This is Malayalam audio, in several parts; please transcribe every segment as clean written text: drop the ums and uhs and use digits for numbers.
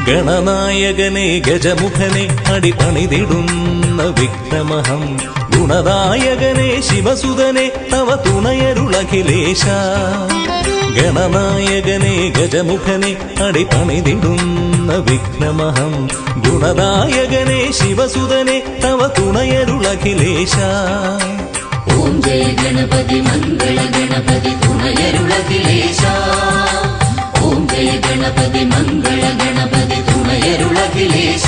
ഗണനായകനെ ഗജമുഖനെ അടിപണിതിടുന്ന വിഘ്നമഹം ഗുണദായകനെ ശിവസുതനെ തവ തുണയരുളഖിലേശ ഗണനായകനെ ഗജമുഖനെ അടിപണിതിടുന്ന വിഘ്നമഹം ഗുണദായകനെ ശിവസുതനെ തവ തുണയരുളഖിലേശ ഓം ജയ ഗണപതി മംഗള ഗണപതി തുണയരുളഖിലേശ ഓം ജയ ഗണപതി മംഗള ഗണപതി തുണയരുളഖിലേശ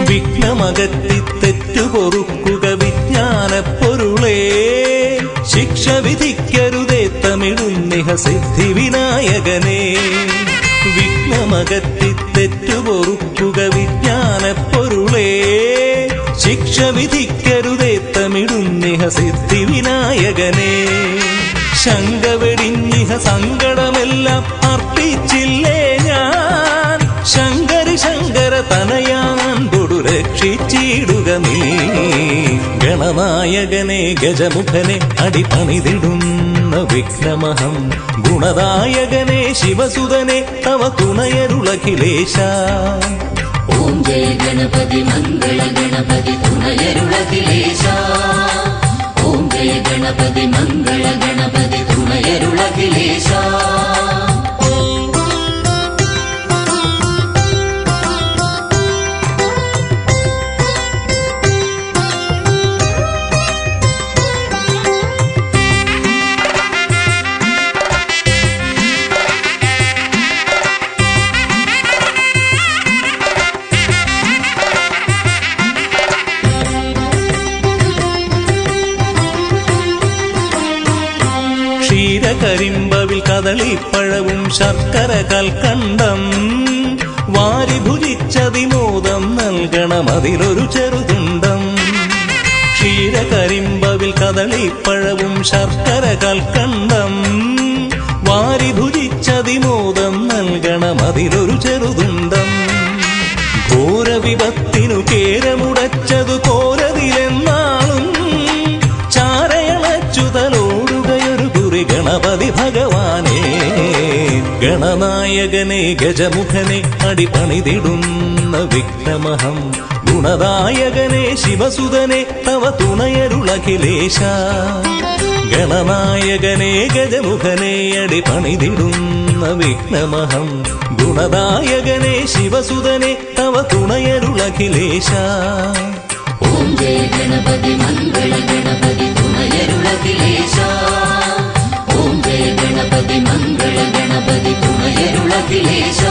വിഘ്നമകറ്റി തെറ്റുപൊറുക്കുക വിജ്ഞാനപ്പൊരുളേ ശിക്ഷ വിധിക്കരുതേ തമിഴുന്നിഹ സിദ്ധി വിനായകനെ വിഘ്നമകറ്റി തെറ്റുപൊറുക്കുക വിജ്ഞാനപ്പൊരുളേ ശിക്ഷ വിധിക്കരുതേ തമിഴുന്നിഹ സിദ്ധി വിനായകനെ ശങ്ക വെടിഞ്ഞിഹ സങ്കടമെല്ലാം അർപ്പിച്ചില്ലേ ഞാൻ ശങ്കരി ശങ്കര തനയാൻ കൊടു രക്ഷിച്ചിടുക നീ ഗണനായകനെ ഗജമുഖനെ അടിപണിതിടുന്ന വിഘ്നമഹം ഗുണദായകനെ ശിവസുതനെ തവ തുണയരുളഖിലേശ ഓം ജയ ഗണപതി മംഗള ഗണപതി തുണയരുളഖിലേശ ഓം ജയ ഗണപതി മംഗള ഗണപതി തുണയരുളഖിലേശ കരിമ്പവിൽ കദളിപ്പഴവും ശർക്കര കൽക്കണ്ടം വാരി ഭുജിച്ചതിമോദം നൽകണം അതിലൊരു ചെറുതുണ്ടം ക്ഷീരകരിമ്പവിൽ കദളിപ്പഴവും ശർക്കര കൽക്കണ്ടം വാരി ഭുജിച്ചതിമോദം നൽകണം അതിലൊരു ചെറുതുണ്ടം ഘോരവിപത്തിനു കേരമുടച്ചതു കോരതിലെന്നാളും ചാരയണച്ചുതലോടുകയൊരു ഗണപതി ഭഗവാനേ ഗണനായകനെ ഗജമുഖനെ അടിപണിതിടുന്ന വിഘ്നമഹം ഗുണദായകനെ ശിവസുതനെ തവ തുണയരുളഖിലേശ ഗണനായകനെ ഗജമുഖനെ അടിപണിതിടുന്ന വിഘ്നമഹം ഗുണദായകനെ ശിവസുതനെ തവ തുണയരുളഖിലേശ ഓം ജയ ഗണപതി മംഗള ഗണപതി തുണയരുളഖിലേശ ഓം ജയ ഗണപതി മംഗള ഗണപതി തുണയരുളഖിലേശ